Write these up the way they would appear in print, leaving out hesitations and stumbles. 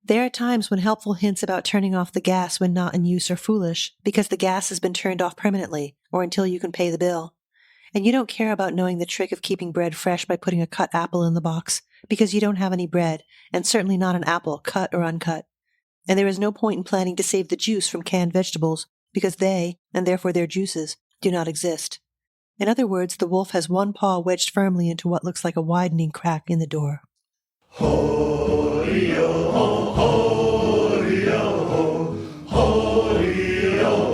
There are times when helpful hints about turning off the gas when not in use are foolish, because the gas has been turned off permanently, or until you can pay the bill. And you don't care about knowing the trick of keeping bread fresh by putting a cut apple in the box, because you don't have any bread, and certainly not an apple, cut or uncut. And there is no point in planning to save the juice from canned vegetables, because they, and therefore their juices, do not exist. In other words, the wolf has one paw wedged firmly into what looks like a widening crack in the door. Ho-dee-oh-ho, ho-dee-oh-ho, ho-dee-oh-ho.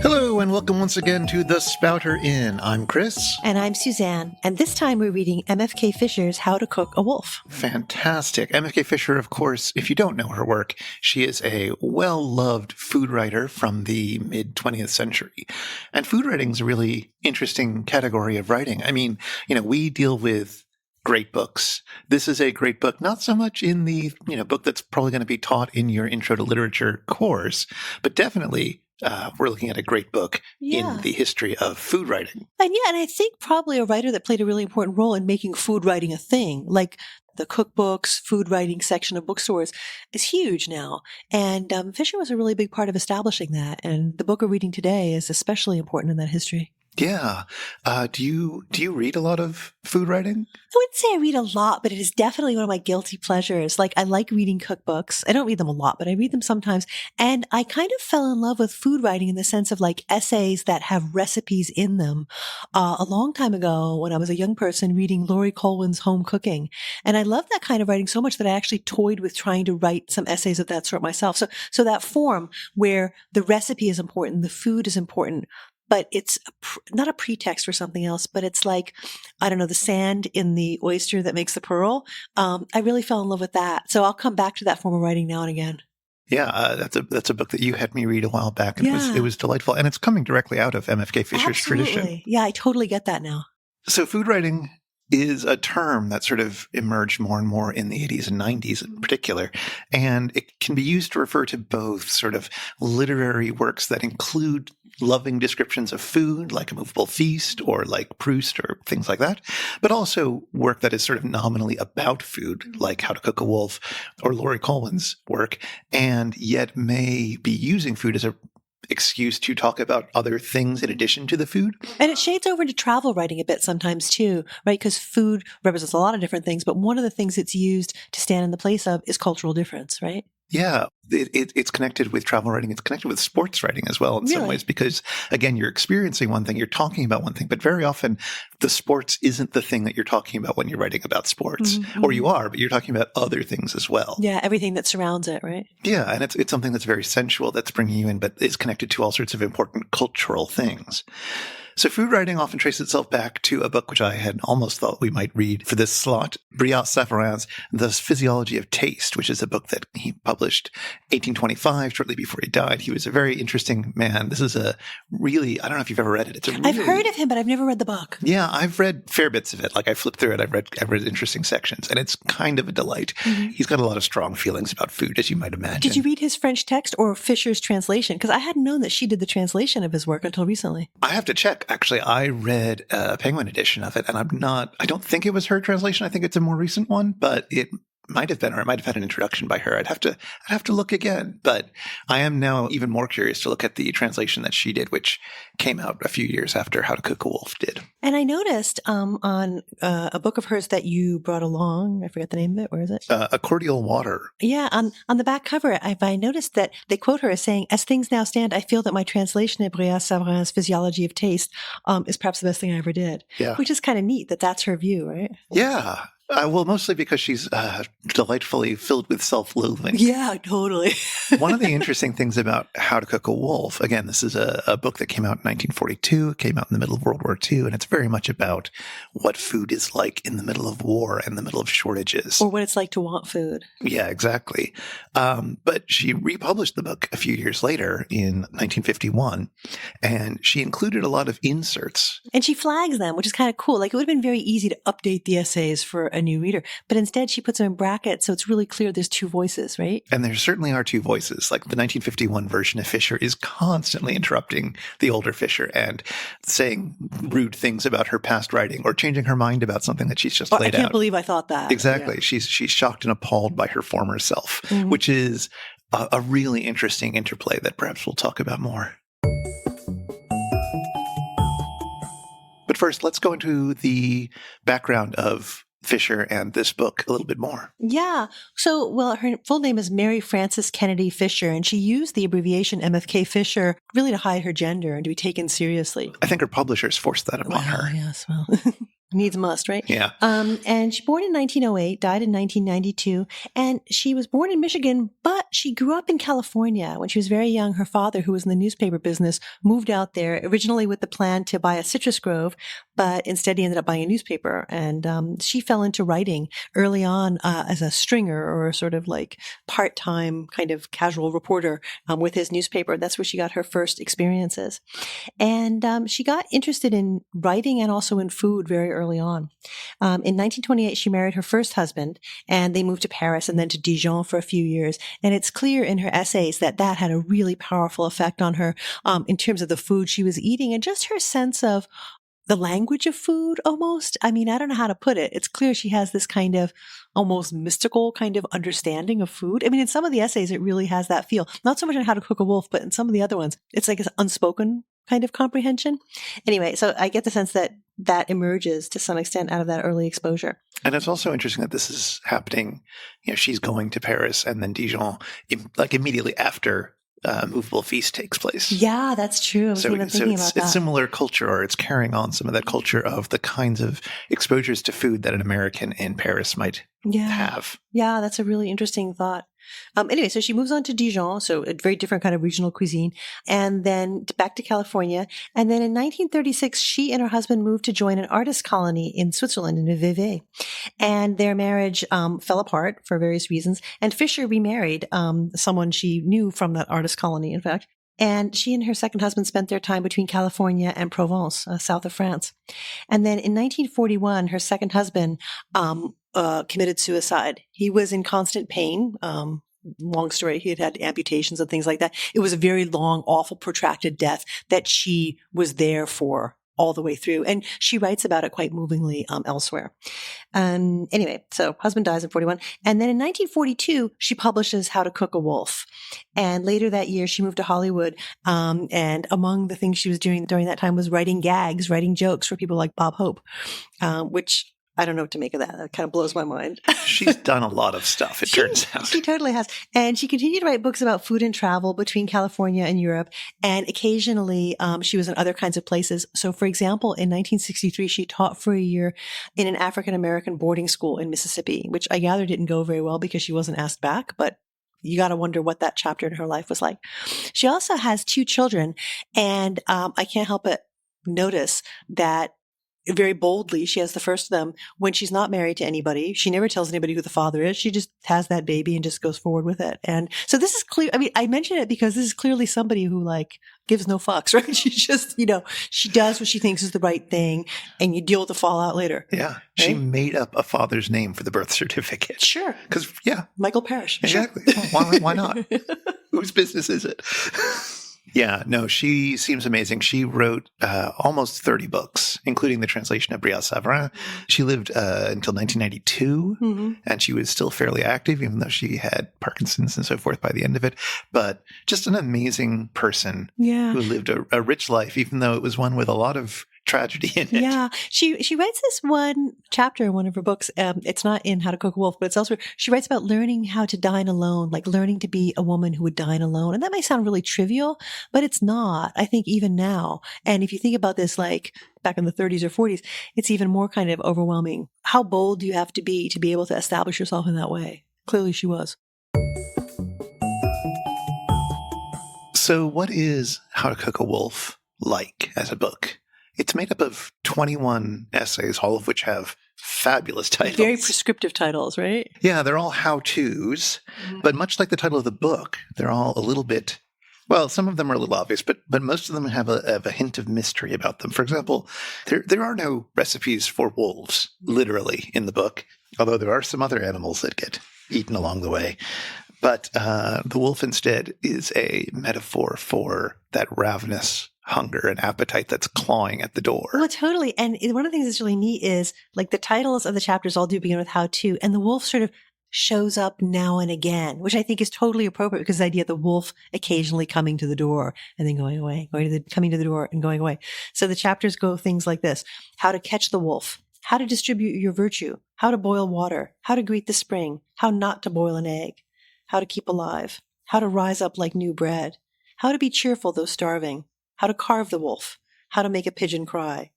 Hello, and welcome once again to the Spouter-Inn. I'm Chris. And I'm Suzanne. And this time we're reading M.F.K. Fisher's How to Cook a Wolf. Fantastic. M.F.K. Fisher, of course, if you don't know her work, she is a well-loved food writer from the mid-20th century. And food writing is a really interesting category of writing. I mean, we deal with great books. This is a great book, not so much in the, book that's probably going to be taught in your Intro to Literature course, but definitely we're looking at a great book in the history of food writing. And I think probably a writer that played a really important role in making food writing a thing, like the cookbooks, food writing section of bookstores is huge now. And Fisher was a really big part of establishing that. And the book we're reading today is especially important in that history. Yeah. Do you read a lot of food writing? I wouldn't say I read a lot, but it is definitely one of my guilty pleasures. Like, I like reading cookbooks. I don't read them a lot, but I read them sometimes. And I kind of fell in love with food writing in the sense of like essays that have recipes in them. A long time ago, when I was a young person, reading Laurie Colwin's Home Cooking. And I love that kind of writing so much that I actually toyed with trying to write some essays of that sort myself. So that form where the recipe is important, the food is important, but it's not a pretext for something else, but it's like, I don't know, the sand in the oyster that makes the pearl. I really fell in love with that. So I'll come back to that form of writing now and again. Yeah, that's a book that you had me read a while back, and it was delightful. And it's coming directly out of M.F.K. Fisher's tradition. Yeah, I totally get that now. So food writing is a term that sort of emerged more and more in the 80s and 90s in particular. And it can be used to refer to both sort of literary works that include loving descriptions of food, like A Movable Feast or like Proust or things like that, but also work that is sort of nominally about food, like How to Cook a Wolf or Laurie Colwin's work, and yet may be using food as a excuse to talk about other things in addition to the food. And it shades over into travel writing a bit sometimes too, right? Because food represents a lot of different things, but one of the things it's used to stand in the place of is cultural difference, right? Yeah, it's connected with travel writing. It's connected with sports writing as well in some ways, because again, you're experiencing one thing, you're talking about one thing, but very often the sports isn't the thing that you're talking about when you're writing about sports, or you are, but you're talking about other things as well. Yeah, everything that surrounds it, right? Yeah, and it's something that's very sensual that's bringing you in, but is connected to all sorts of important cultural things. So food writing often traces itself back to a book which I had almost thought we might read for this slot, Brillat-Savarin's The Physiology of Taste, which is a book that he published 1825, shortly before he died. He was a very interesting man. This is a really, I don't know if you've ever read it. I've heard of him, but I've never read the book. Yeah, I've read fair bits of it. Like I flipped through it. I've read interesting sections, and it's kind of a delight. He's got a lot of strong feelings about food, as you might imagine. Did you read his French text or Fisher's translation? Because I hadn't known that she did the translation of his work until recently. I have to check. Actually, I read a Penguin edition of it, and I don't think it was her translation. I think it's a more recent one, but it might have been, or it might have had an introduction by her. I'd have to look again, but I am now even more curious to look at the translation that she did, which came out a few years after How to Cook a Wolf did. And I noticed on a book of hers that you brought along, I forget the name of it. Where is it? A Cordial Water. Yeah, on the back cover, I noticed that they quote her as saying, "As things now stand, I feel that my translation of Brillat-Savarin's Physiology of Taste is perhaps the best thing I ever did." Yeah, which is kind of neat that that's her view, right? Yeah. Well, mostly because she's delightfully filled with self-loathing. Yeah, totally. One of the interesting things about How to Cook a Wolf, again, this is a book that came out in 1942, it came out in the middle of World War II, and it's very much about what food is like in the middle of war and the middle of shortages. Or what it's like to want food. Yeah, exactly. But she republished the book a few years later in 1951, and she included a lot of inserts. And she flags them, which is kind of cool. Like, it would have been very easy to update the essays for a new reader. But instead, she puts them in brackets, so it's really clear there's two voices, right? And there certainly are two voices. Like the 1951 version of Fisher is constantly interrupting the older Fisher and saying rude things about her past writing or changing her mind about something that she's just laid out. I can't believe I thought that. Exactly. Yeah. She's shocked and appalled by her former self, which is a really interesting interplay that perhaps we'll talk about more. But first, let's go into the background of Fisher and this book a little bit more. Yeah. So, well, her full name is Mary Frances Kennedy Fisher, and she used the abbreviation M.F.K. Fisher really to hide her gender and to be taken seriously. I think her publishers forced that upon her. Yes, well, needs must, right? Yeah. And she born in 1908, died in 1992, and she was born in Michigan, but she grew up in California. When she was very young, her father, who was in the newspaper business, moved out there originally with the plan to buy a citrus grove, but instead he ended up buying a newspaper. And she fell into writing early on as a stringer or a sort of like part-time kind of casual reporter with his newspaper. That's where she got her first experiences. And she got interested in writing and also in food very early on. In 1928, she married her first husband, and they moved to Paris and then to Dijon for a few years. And it's clear in her essays that that had a really powerful effect on her in terms of the food she was eating and just her sense of the language of food almost. I mean, I don't know how to put it. It's clear she has this kind of almost mystical kind of understanding of food. I mean, in some of the essays, it really has that feel. Not so much on How to Cook a Wolf, but in some of the other ones, it's like an unspoken kind of comprehension. Anyway, so I get the sense that that emerges to some extent out of that early exposure. And it's also interesting that this is happening. You know, she's going to Paris and then Dijon, like immediately after Movable Feast takes place. Yeah, that's true. I was even thinking about that. It's similar culture, or it's carrying on some of that culture of the kinds of exposures to food that an American in Paris might have. Yeah, that's a really interesting thought. Anyway, so she moves on to Dijon, so a very different kind of regional cuisine, and then back to California. And then in 1936, she and her husband moved to join an artist colony in Switzerland, in Vevey. And their marriage fell apart for various reasons. And Fisher remarried someone she knew from that artist colony, in fact. And she and her second husband spent their time between California and Provence, south of France. And then in 1941, her second husband committed suicide. He was in constant pain. Long story. He had had amputations and things like that. It was a very long, awful, protracted death that she was there for all the way through. And she writes about it quite movingly elsewhere. Anyway, so husband dies in 41. And then in 1942, she publishes How to Cook a Wolf. And later that year, she moved to Hollywood. And among the things she was doing during that time was writing gags, writing jokes for people like Bob Hope, which I don't know what to make of that. That kind of blows my mind. She's done a lot of stuff, it turns out. She totally has. And she continued to write books about food and travel between California and Europe. And occasionally, she was in other kinds of places. So, for example, in 1963, she taught for a year in an African-American boarding school in Mississippi, which I gather didn't go very well because she wasn't asked back. But you got to wonder what that chapter in her life was like. She also has 2 children. And I can't help but notice that very boldly, she has the first of them when she's not married to anybody. She never tells anybody who the father is. She just has that baby and just goes forward with it. And so this is clear. I mean, I mention it because this is clearly somebody who like gives no fucks, right? She just, she does what she thinks is the right thing and you deal with the fallout later. Yeah. Right? She made up a father's name for the birth certificate. Sure. Because, Michael Parrish. Exactly. Sure. Why not? Whose business is it? Yeah, no, she seems amazing. She wrote almost 30 books, including the translation of Brielle Savarin. She lived until 1992, and she was still fairly active, even though she had Parkinson's and so forth by the end of it. But just an amazing person who lived a rich life, even though it was one with a lot of tragedy in it. Yeah. She writes this one chapter in one of her books. It's not in How to Cook a Wolf, but it's elsewhere. She writes about learning how to dine alone, like learning to be a woman who would dine alone. And that may sound really trivial, but it's not, I think, even now. And if you think about this, like back in the 30s or 40s, it's even more kind of overwhelming. How bold do you have to be able to establish yourself in that way? Clearly she was. So what is How to Cook a Wolf like as a book? It's made up of 21 essays, all of which have fabulous titles. Very prescriptive titles, right? Yeah, they're all how-tos, but much like the title of the book, they're all a little bit Well, some of them are a little obvious, but most of them have a hint of mystery about them. For example, there are no recipes for wolves, literally, in the book, although there are some other animals that get eaten along the way. But the wolf instead is a metaphor for that ravenous hunger and appetite that's clawing at the door. Well, totally. And one of the things that's really neat is like the titles of the chapters all do begin with how to, and the wolf sort of shows up now and again, which I think is totally appropriate because the idea of the wolf occasionally coming to the door and then going away, coming to the door and going away. So the chapters go things like this: how to catch the wolf, how to distribute your virtue, how to boil water, how to greet the spring, how not to boil an egg, how to keep alive, how to rise up like new bread, how to be cheerful though starving, how to carve the wolf, how to make a pigeon cry.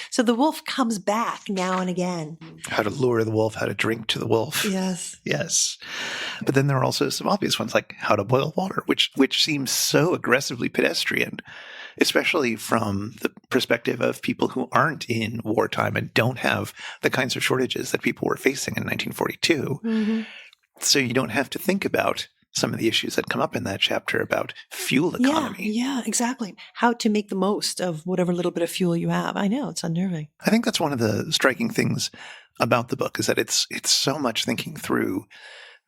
So the wolf comes back now and again. How to lure the wolf, how to drink to the wolf. Yes. Yes. But then there are also some obvious ones like how to boil water, which seems so aggressively pedestrian, especially from the perspective of people who aren't in wartime and don't have the kinds of shortages that people were facing in 1942. Mm-hmm. So you don't have to think about some of the issues that come up in that chapter about fuel economy. Yeah, exactly. How to make the most of whatever little bit of fuel you have. I know, it's unnerving. I think that's one of the striking things about the book is that it's so much thinking through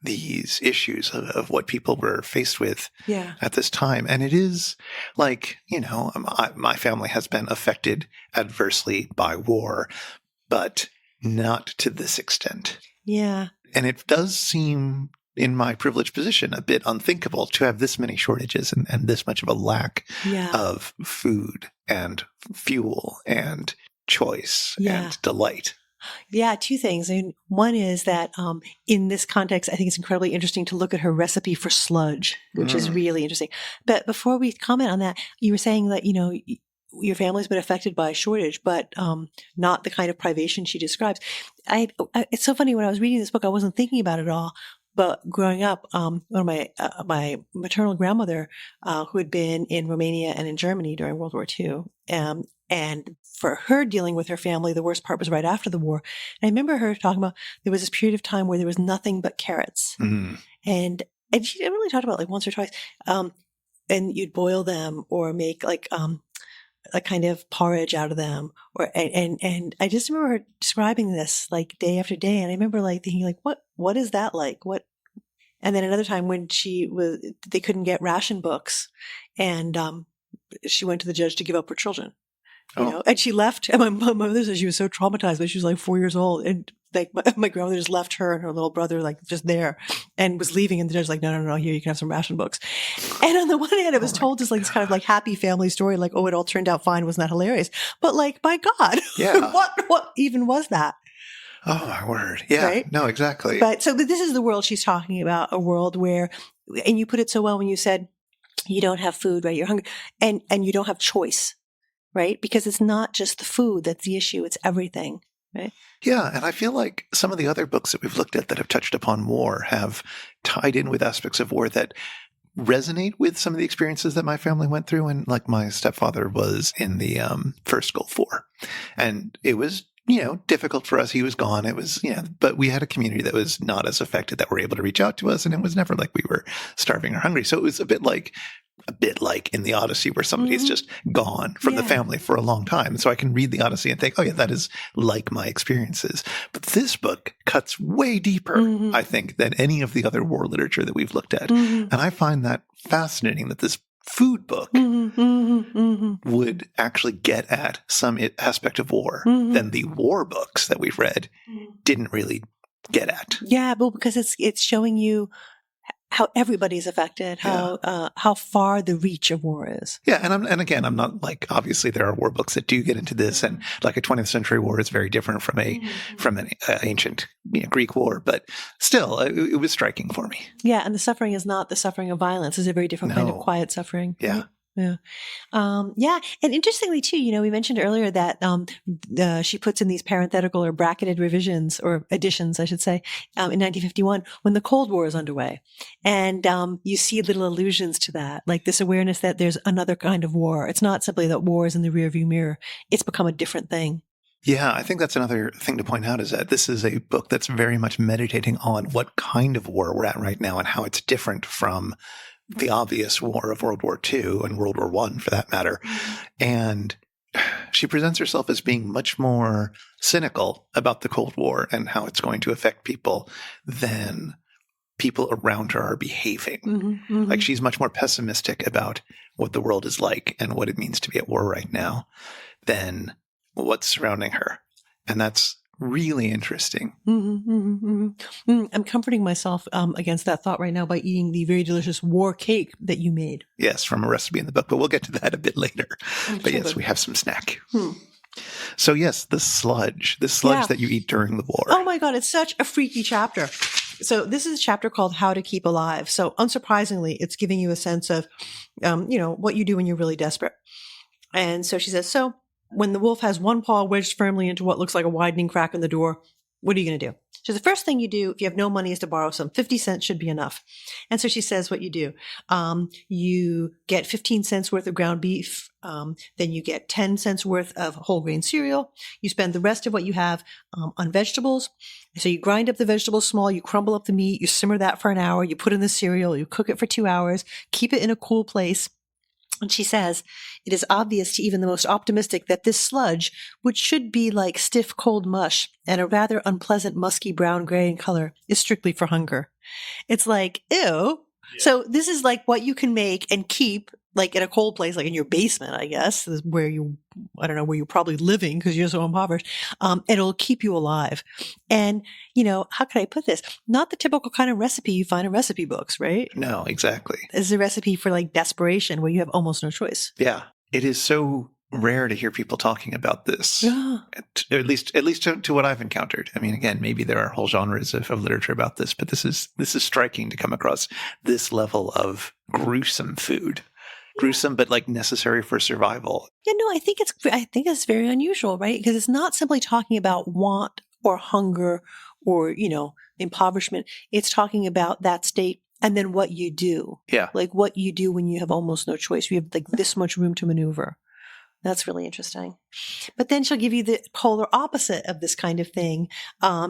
these issues of what people were faced with at this time. And it is like, my family has been affected adversely by war, but not to this extent. Yeah. And it does seem, in my privileged position, a bit unthinkable to have this many shortages and this much of a lack of food and fuel and choice and delight. Yeah, two things. And one is that in this context, I think it's incredibly interesting to look at her recipe for sludge, which is really interesting. But before we comment on that, you were saying that, your family's been affected by a shortage, but not the kind of privation she describes. It's so funny, when I was reading this book, I wasn't thinking about it at all. But growing up, one of my maternal grandmother, who had been in Romania and in Germany during World War II, and for her dealing with her family, the worst part was right after the war. And I remember her talking about there was this period of time where there was nothing but carrots, and she really talked about like once or twice, and you'd boil them or make like a kind of porridge out of them, and I just remember her describing this like day after day, and I remember like thinking like, what is that like? What? And then another time when they couldn't get ration books, and she went to the judge to give up her children, and she left. And my mother said she was so traumatized, but she was like 4 years old, and like my grandmother just left her and her little brother like just there, and was leaving, and the judge was like, no, here, you can have some ration books. And on the one hand, it was told as like this kind of like happy family story, like, oh, it all turned out fine, wasn't that hilarious? But like, by God, what even was that? Oh my word. Yeah. Right? No, exactly. But this is the world she's talking about, a world where, and you put it so well when you said you don't have food, right? You're hungry, and you don't have choice, right? Because it's not just the food that's the issue, it's everything. Right? Yeah, and I feel like some of the other books that we've looked at that have touched upon war have tied in with aspects of war that resonate with some of the experiences that my family went through. And like my stepfather was in the first Gulf War, and it was difficult for us. He was gone. It was but we had a community that was not as affected, that were able to reach out to us, and it was never like we were starving or hungry. So it was a bit like in the Odyssey, where somebody's just gone from the family for a long time. So I can read the Odyssey and think, oh yeah, that is like my experiences. But this book cuts way deeper, I think, than any of the other war literature that we've looked at. And I find that fascinating that this food book would actually get at some aspect of war than the war books that we've read didn't really get at. Yeah, well, because it's showing you how everybody's affected, how far the reach of war is. Yeah, and again, I'm not like, obviously there are war books that do get into this, and like a 20th century war is very different from an ancient Greek war, but still, it was striking for me. Yeah, and the suffering is not the suffering of violence; it's a very different kind of quiet suffering. Yeah. Right? Yeah. And interestingly too, we mentioned earlier that, she puts in these parenthetical or bracketed revisions or additions, I should say, in 1951 when the Cold War is underway. And, you see little allusions to that, like this awareness that there's another kind of war. It's not simply that war is in the rearview mirror. It's become a different thing. Yeah, I think that's another thing to point out, is that this is a book that's very much meditating on what kind of war we're at right now and how it's different from the obvious war of World War II and World War I, for that matter. And she presents herself as being much more cynical about the Cold War and how it's going to affect people than people around her are behaving. Like, she's much more pessimistic about what the world is like and what it means to be at war right now than what's surrounding her. And that's really interesting. I'm comforting myself against that thought right now by eating the very delicious war cake that you made. Yes, from a recipe in the book, but we'll get to that a bit later. But yes, we have some snack. So yes, the sludge that you eat during the war. Oh my God, it's such a freaky chapter. So this is a chapter called How to Keep Alive. So unsurprisingly, it's giving you a sense of, what you do when you're really desperate. And so she says, so when the wolf has one paw wedged firmly into what looks like a widening crack in the door, what are you going to do? So the first thing you do, if you have no money, is to borrow some. 50 cents should be enough. And so she says what you do. You get 15 cents worth of ground beef. Then you get 10 cents worth of whole grain cereal. You spend the rest of what you have on vegetables. So you grind up the vegetables small, you crumble up the meat, you simmer that for an hour, you put in the cereal, you cook it for 2 hours, keep it in a cool place. And she says, it is obvious to even the most optimistic that this sludge, which should be like stiff cold mush and a rather unpleasant musky brown gray in color, is strictly for hunger. It's like, ew. Yeah. So this is like what you can make and keep like in a cold place, like in your basement, I guess, is where I don't know, where you're probably living because you're so impoverished. It'll keep you alive. And, how can I put this? Not the typical kind of recipe you find in recipe books, right? No, exactly. This is a recipe for like desperation where you have almost no choice. Yeah. It is so rare to hear people talking about this, at least to what I've encountered. I mean, again, maybe there are whole genres of literature about this, but this is striking to come across this level of gruesome food. Gruesome, but like necessary for survival. Yeah, no, I think it's very unusual, right? Because it's not simply talking about want or hunger or, impoverishment. It's talking about that state and then what you do. Yeah. Like what you do when you have almost no choice. You have like this much room to maneuver. That's really interesting. But then she'll give you the polar opposite of this kind of thing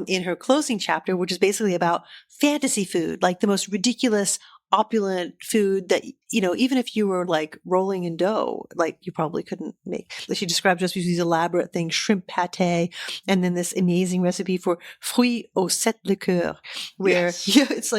in her closing chapter, which is basically about fantasy food, like the most ridiculous, opulent food that, even if you were like rolling in dough, like you probably couldn't make. Like she describes recipes, these elaborate things, shrimp pate, and then this amazing recipe for fruits au sept liqueurs, where it's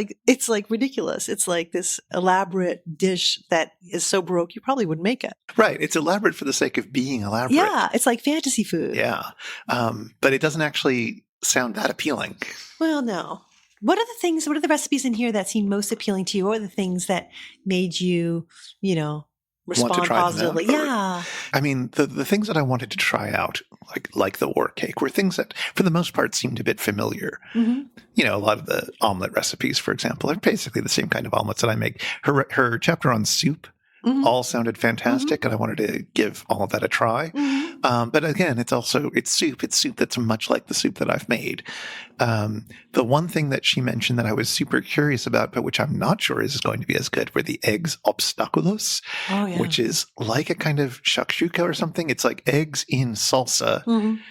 like ridiculous. It's like this elaborate dish that is so Baroque, you probably wouldn't make it. Right. It's elaborate for the sake of being elaborate. Yeah. It's like fantasy food. Yeah. But it doesn't actually sound that appealing. Well, no. What are the recipes in here that seemed most appealing to you? What are the things that made you, respond positively? Yeah. I mean, the things that I wanted to try out, like the war cake, were things that, for the most part, seemed a bit familiar. A lot of the omelet recipes, for example, are basically the same kind of omelets that I make. Her chapter on soup all sounded fantastic, and I wanted to give all of that a try. But again, it's soup. It's soup that's much like the soup that I've made. The one thing that she mentioned that I was super curious about, but which I'm not sure is going to be as good, were the eggs obstaculos, which is like a kind of shakshuka or something. It's like eggs in salsa.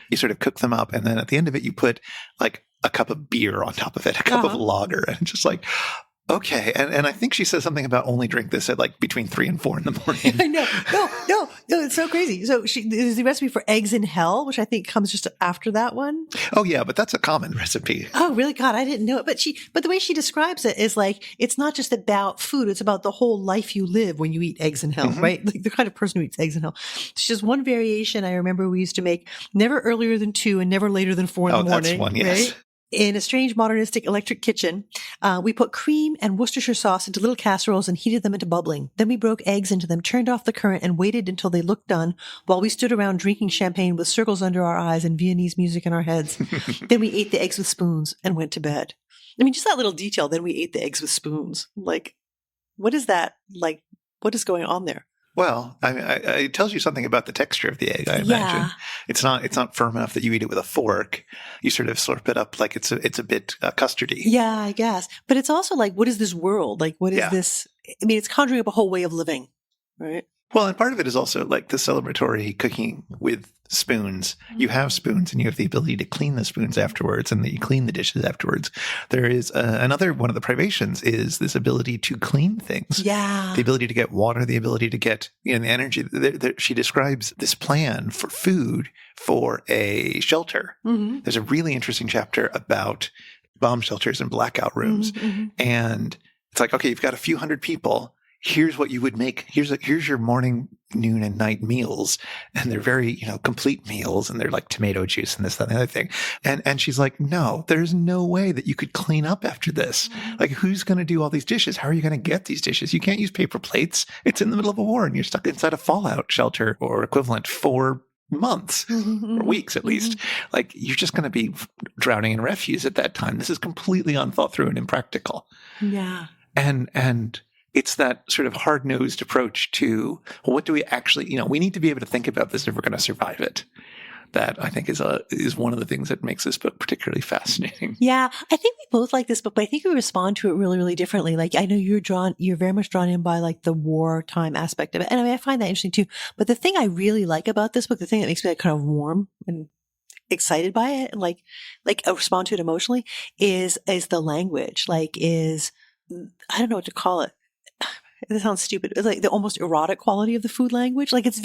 You sort of cook them up, and then at the end of it, you put like a cup of beer on top of it, a cup of lager, and just like, okay. And I think she says something about only drink this at like between 3 and 4 in the morning. I know. No, it's so crazy. So there's the recipe for eggs in hell, which I think comes just after that one. Oh yeah, but that's a common recipe. Oh really? God, I didn't know it. But the way she describes it is like, it's not just about food. It's about the whole life you live when you eat eggs in hell, right? Like the kind of person who eats eggs in hell. It's just one variation I remember we used to make, never earlier than 2 and never later than 4 in the morning. That's one, yes. Right? In a strange modernistic electric kitchen, we put cream and Worcestershire sauce into little casseroles and heated them into bubbling. Then we broke eggs into them, turned off the current, and waited until they looked done while we stood around drinking champagne with circles under our eyes and Viennese music in our heads. Then we ate the eggs with spoons and went to bed. I mean, just that little detail, then we ate the eggs with spoons. Like, what is that? Like, what is going on there? Well, I mean, it tells you something about the texture of the egg, I imagine. It's not firm enough that you eat it with a fork. You sort of slurp it up like it's a bit custardy. Yeah, I guess. But it's also like, what is this world? Like, what is this? I mean, it's conjuring up a whole way of living, right? Well, and part of it is also like the celebratory cooking with spoons. You have spoons and you have the ability to clean the spoons afterwards and that you clean the dishes afterwards. There is another one of the privations is this ability to clean things. Yeah. The ability to get water, the ability to get the energy. She describes this plan for food for a shelter. Mm-hmm. There's a really interesting chapter about bomb shelters and blackout rooms. Mm-hmm. And it's like, okay, you've got a few hundred people. Here's what you would make. Here's your morning, noon, and night meals. And they're very, complete meals. And they're like tomato juice and this, that, and the other thing. And she's like, no, there's no way that you could clean up after this. Like, who's going to do all these dishes? How are you going to get these dishes? You can't use paper plates. It's in the middle of a war and you're stuck inside a fallout shelter or equivalent for months or weeks at least. Like, you're just going to be drowning in refuse at that time. This is completely unthought through and impractical. Yeah. And it's that sort of hard-nosed approach to, well, what do we actually, we need to be able to think about this if we're going to survive it. That I think is one of the things that makes this book particularly fascinating. Yeah, I think we both like this book, but I think we respond to it really, really differently. Like, I know you're very much drawn in by like the wartime aspect of it. And I find that interesting too. But the thing I really like about this book, the thing that makes me like kind of warm and excited by it and like respond to it emotionally is the language, I don't know what to call it. This sounds stupid. It's like the almost erotic quality of the food language. Like, it's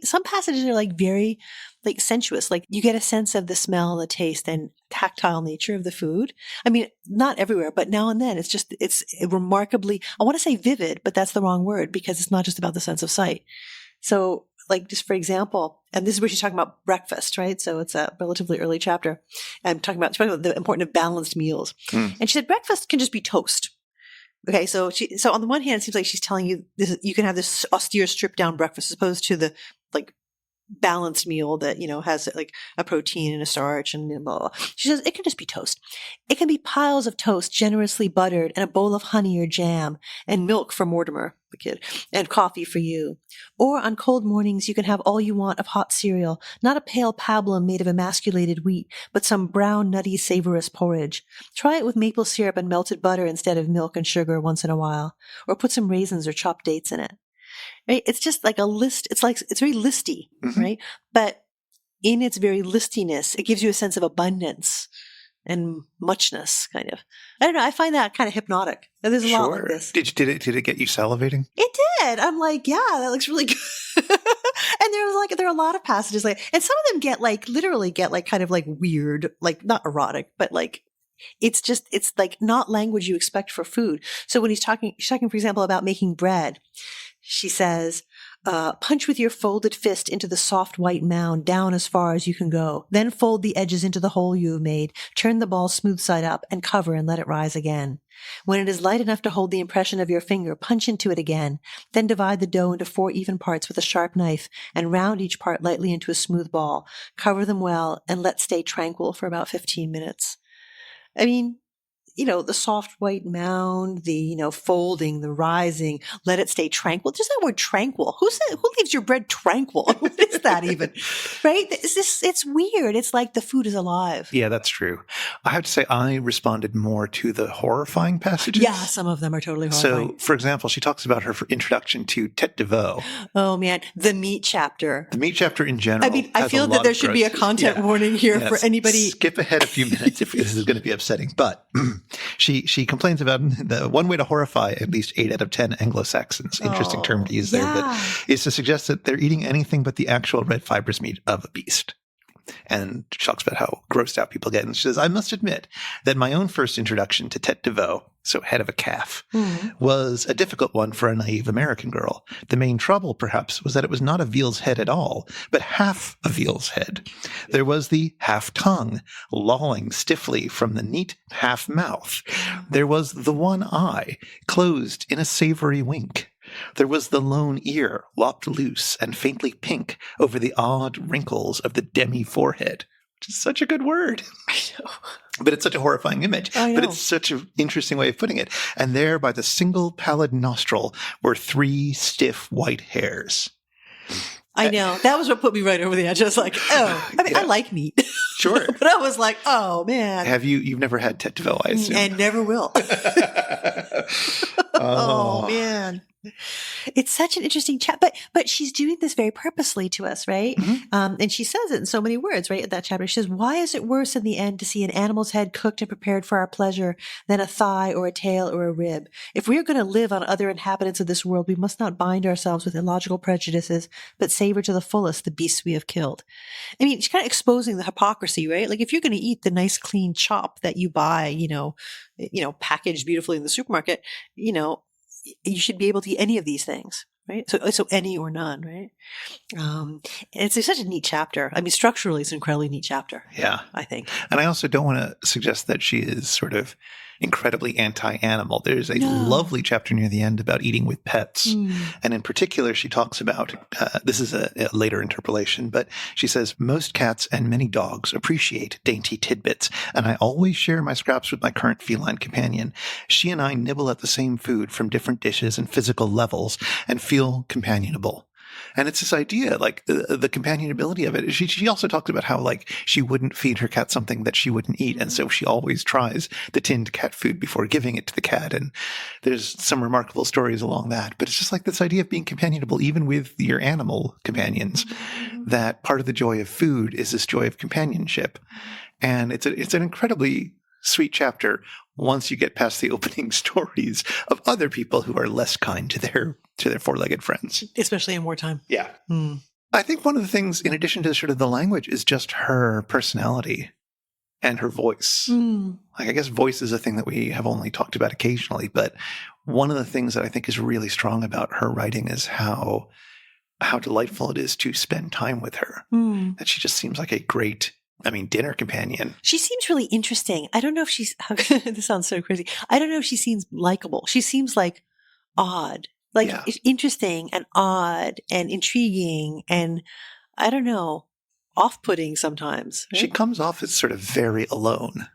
some passages are like very like sensuous. Like, you get a sense of the smell, the taste, and tactile nature of the food. I mean, not everywhere, but now and then it's remarkably, I want to say vivid, but that's the wrong word because it's not just about the sense of sight. So, like, just for example, and this is where she's talking about breakfast, right? So it's a relatively early chapter. And she's talking about the importance of balanced meals. And she said breakfast can just be toast. Okay, so on the one hand, it seems like she's telling you this, you can have this austere, stripped down breakfast as opposed to the like balanced meal that, has like a protein and a starch and blah, blah, blah. She says it can just be toast. It can be piles of toast generously buttered and a bowl of honey or jam and milk for Mortimer, the kid, and coffee for you. Or on cold mornings, you can have all you want of hot cereal, not a pale pablum made of emasculated wheat, but some brown, nutty, savorous porridge. Try it with maple syrup and melted butter instead of milk and sugar once in a while. Or put some raisins or chopped dates in it. Right? It's just like a list. It's very listy, right? But in its very listiness, it gives you a sense of abundance and muchness, kind of. I don't know. I find that kind of hypnotic. There's a lot like this. Did it get you salivating? It did. I'm like, yeah, that looks really good. And there are a lot of passages and some of them literally get kind of like weird, like not erotic, but like it's like not language you expect for food. So when she's talking, for example, about making bread, she says, punch with your folded fist into the soft white mound down as far as you can go. Then fold the edges into the hole you have made. Turn the ball smooth side up and cover and let it rise again. When it is light enough to hold the impression of your finger, punch into it again. Then divide the dough into 4 even parts with a sharp knife and round each part lightly into a smooth ball. Cover them well and let stay tranquil for about 15 minutes. I mean, the soft white mound, the, folding, the rising, let it stay tranquil. Just that word tranquil. Who leaves your bread tranquil? What is that even? Right? It's weird. It's like the food is alive. Yeah, that's true. I have to say I responded more to the horrifying passages. Yeah, some of them are totally horrifying. So, for example, she talks about her introduction to tête de veau. Oh, man. The meat chapter. The meat chapter in general. I mean, I feel that there should be a content warning here for anybody. Skip ahead a few minutes if this is going to be upsetting. But she complains about the one way to horrify at least 8 out of 10 Anglo-Saxons, interesting term to use there, but is to suggest that they're eating anything but the actual red fibrous meat of a beast. And she talks about how grossed out people get. And she says, I must admit that my own first introduction to tête de veau, so head of a calf, was a difficult one for a naive American girl. The main trouble, perhaps, was that it was not a veal's head at all, but half a veal's head. There was the half tongue, lolling stiffly from the neat half mouth. There was the one eye, closed in a savory wink. There was the lone ear, lopped loose and faintly pink over the odd wrinkles of the demi-forehead, which is such a good word. I know. But it's such a horrifying image. I know. But it's such an interesting way of putting it. And there, by the single pallid nostril, were 3 stiff white hairs. I know. That was what put me right over the edge. I was like, oh, I mean, I like meat. Sure. But I was like, oh, man. You've never had tête de veau, I assume. And never will. Oh, man. It's such an interesting chat, but she's doing this very purposely to us, right? And she says it in so many words, right? In that chapter, she says, "Why is it worse in the end to see an animal's head cooked and prepared for our pleasure than a thigh or a tail or a rib? If we are going to live on other inhabitants of this world, we must not bind ourselves with illogical prejudices, but savor to the fullest the beasts we have killed." I mean, she's kind of exposing the hypocrisy, right? Like if you're going to eat the nice clean chop that you buy, packaged beautifully in the supermarket, you should be able to eat any of these things, right? So any or none, right? It's such a neat chapter. I mean, structurally, it's an incredibly neat chapter. Yeah. I think. And I also don't want to suggest that she is sort of incredibly anti-animal. There's a lovely chapter near the end about eating with pets. And in particular, she talks about, this is a later interpolation, but she says, "Most cats and many dogs appreciate dainty tidbits, and I always share my scraps with my current feline companion. She and I nibble at the same food from different dishes and physical levels and feel companionable." And it's this idea, like the companionability of it. She also talks about how, like, she wouldn't feed her cat something that she wouldn't eat. And so she always tries the tinned cat food before giving it to the cat. And there's some remarkable stories along that. But it's just like this idea of being companionable, even with your animal companions, that part of the joy of food is this joy of companionship. And it's an incredibly sweet chapter once you get past the opening stories of other people who are less kind to their four-legged friends. Especially in wartime. Yeah. I think one of the things, in addition to sort of the language, is just her personality and her voice. Like, I guess voice is a thing that we have only talked about occasionally, but one of the things that I think is really strong about her writing is how delightful it is to spend time with her. That she just seems like a great dinner companion. She seems really interesting. I don't know if she's, this sounds so crazy. I don't know if she seems likable. She seems like odd, like interesting and odd and intriguing and, I don't know, off-putting sometimes. Right? She comes off as sort of very alone,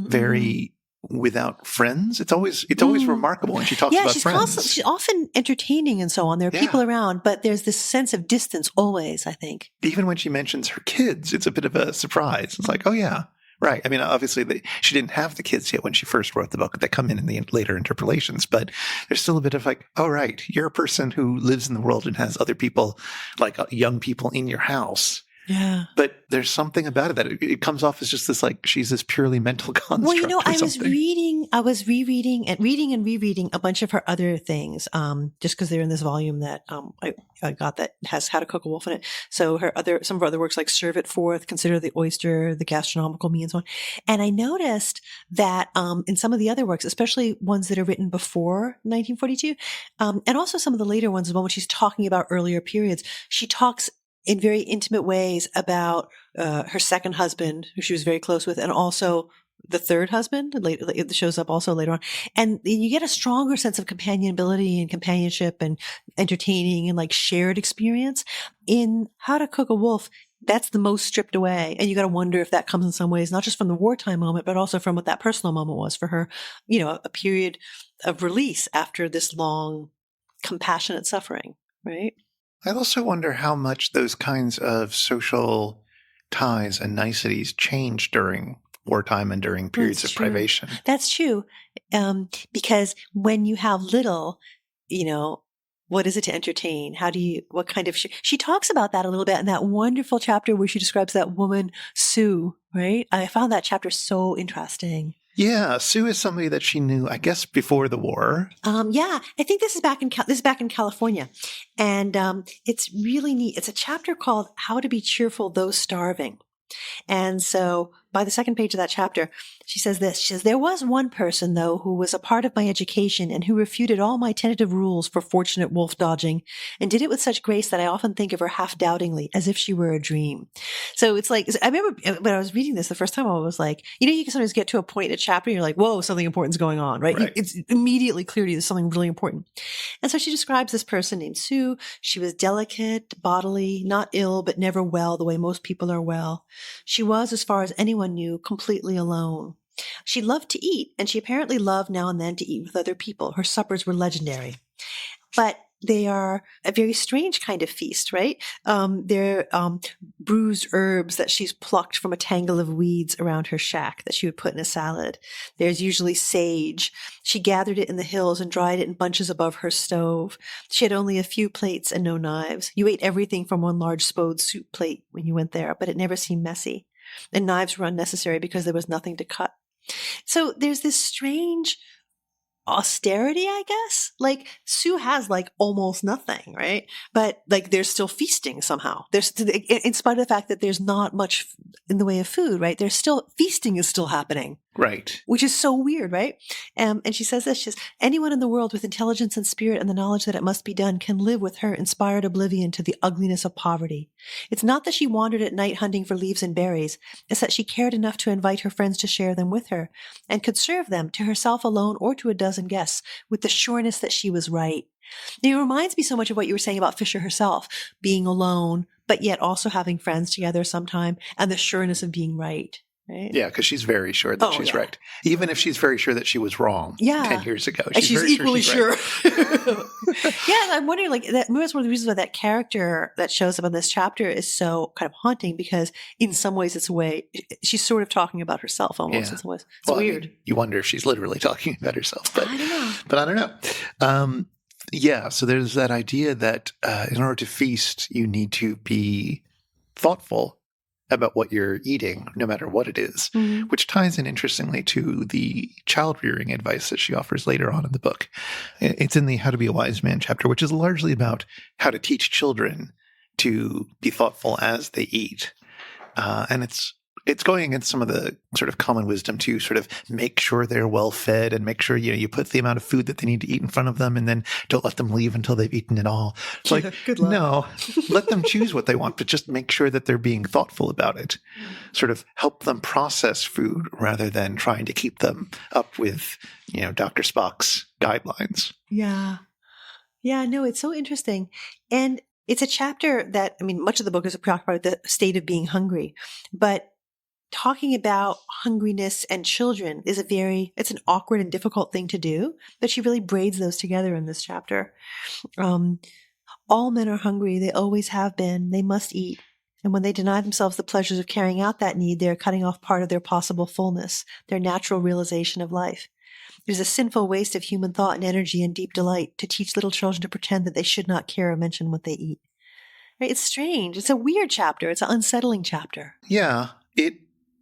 very without friends. It's always remarkable when she talks about friends. She's often entertaining and so on. There are people around, but there's this sense of distance always, I think. Even when she mentions her kids, it's a bit of a surprise. It's like, oh yeah, right. I mean, obviously she didn't have the kids yet when she first wrote the book. They come in the later interpolations, but there's still a bit of like, oh right, you're a person who lives in the world and has other people, like young people in your house. Yeah. But there's something about it that it comes off as just this, like, she's this purely mental construct. Well, I was rereading and rereading a bunch of her other things, just because they're in this volume that, I got that has How to Cook a Wolf in it. So some of her other works like Serve It Forth, Consider the Oyster, The Gastronomical Me, and so on. And I noticed that, in some of the other works, especially ones that are written before 1942, and also some of the later ones as well, when she's talking about earlier periods, she talks in very intimate ways about her second husband, who she was very close with, and also the third husband. It shows up also later on. And you get a stronger sense of companionability and companionship and entertaining and like shared experience. In How to Cook a Wolf, that's the most stripped away. And you got to wonder if that comes in some ways, not just from the wartime moment, but also from what that personal moment was for her, a period of release after this long, compassionate suffering, right? I also wonder how much those kinds of social ties and niceties change during wartime and during periods of privation. That's true. Because when you have little, what is it to entertain? What kind of, she talks about that a little bit in that wonderful chapter where she describes that woman, Sue, right? I found that chapter so interesting. Yeah, Sue is somebody that she knew, I guess, before the war. I think this is back in California, and it's really neat. It's a chapter called "How to Be Cheerful Though Starving," and so by the second page of that chapter, she says this. She says, "There was one person, though, who was a part of my education and who refuted all my tentative rules for fortunate wolf dodging and did it with such grace that I often think of her half doubtingly as if she were a dream." So it's like, I remember when I was reading this the first time, I was like, you can sometimes get to a point in a chapter and you're like, whoa, something important's going on, right? It's immediately clear to you there's something really important. And so she describes this person named Sue. She was delicate, bodily, not ill, but never well the way most people are well. She was, as far as anyone knew, completely alone. She loved to eat, and she apparently loved now and then to eat with other people. Her suppers were legendary. but they are a very strange kind of feast, right? They're bruised herbs that she's plucked from a tangle of weeds around her shack that she would put in a salad. There's usually sage. She gathered it in the hills and dried it in bunches above her stove. She had only a few plates and no knives. You ate everything from one large spode soup plate when you went there, but it never seemed messy. And knives were unnecessary because there was nothing to cut. So there's this strange austerity, I guess. Like Sue has like almost nothing, right? But like there's still feasting somehow. There's, in spite of the fact that there's not much in the way of food, right? There's still feasting is still happening. Right. Which is so weird, right? And she says this, she says, anyone in the world with intelligence and spirit and the knowledge that it must be done can live with her inspired oblivion to the ugliness of poverty. It's not that she wandered at night hunting for leaves and berries. It's that she cared enough to invite her friends to share them with her and could serve them to herself alone or to a dozen guests with the sureness that she was right. It reminds me so much of what you were saying about Fisher herself, being alone, but yet also having friends together sometime and the sureness of being right. Right? Yeah, because she's very sure that she's right. Even if she's very sure that she was wrong 10 years ago. She's equally sure. Right. Yeah, I'm wondering, like, that's one of the reasons why that character that shows up in this chapter is so kind of haunting, because in some ways it's a way, she's sort of talking about herself almost in some ways. It's weird. I mean, you wonder if she's literally talking about herself. But, I don't know. But I don't know. Yeah, so there's that idea that in order to feast, you need to be thoughtful about what you're eating, no matter what it is, which ties in interestingly to the child rearing advice that she offers later on in the book. It's in the How to Be a Wise Man chapter, which is largely about how to teach children to be thoughtful as they eat. And it's going against some of the sort of common wisdom to sort of make sure they're well fed and make sure, you put the amount of food that they need to eat in front of them and then don't let them leave until they've eaten it all. It's like, good luck. No, let them choose what they want, but just make sure that they're being thoughtful about it. Sort of help them process food rather than trying to keep them up with, Dr. Spock's guidelines. Yeah. Yeah, no, it's so interesting. And it's a chapter that, much of the book is preoccupied with the state of being hungry, but talking about hungriness and children is it's an awkward and difficult thing to do, but she really braids those together in this chapter. All men are hungry. They always have been. They must eat. And when they deny themselves the pleasures of carrying out that need, they are cutting off part of their possible fullness, their natural realization of life. It is a sinful waste of human thought and energy and deep delight to teach little children to pretend that they should not care or mention what they eat. Right? It's strange. It's a weird chapter. It's an unsettling chapter. Yeah, it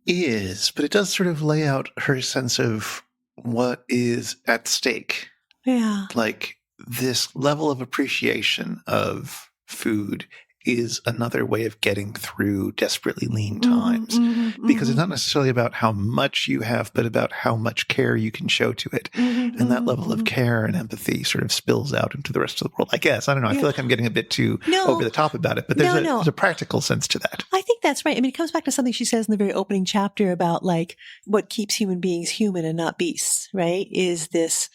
is, but it does sort of lay out her sense of what is at stake. Yeah. Like this level of appreciation of food is another way of getting through desperately lean times. Because it's not necessarily about how much you have, but about how much care you can show to it. And that level of care and empathy sort of spills out into the rest of the world. I guess. I don't know. I feel like I'm getting a bit too over the top about it, but there's a practical sense to that. I think that's right. It comes back to something she says in the very opening chapter about like what keeps human beings human and not beasts, right? Is this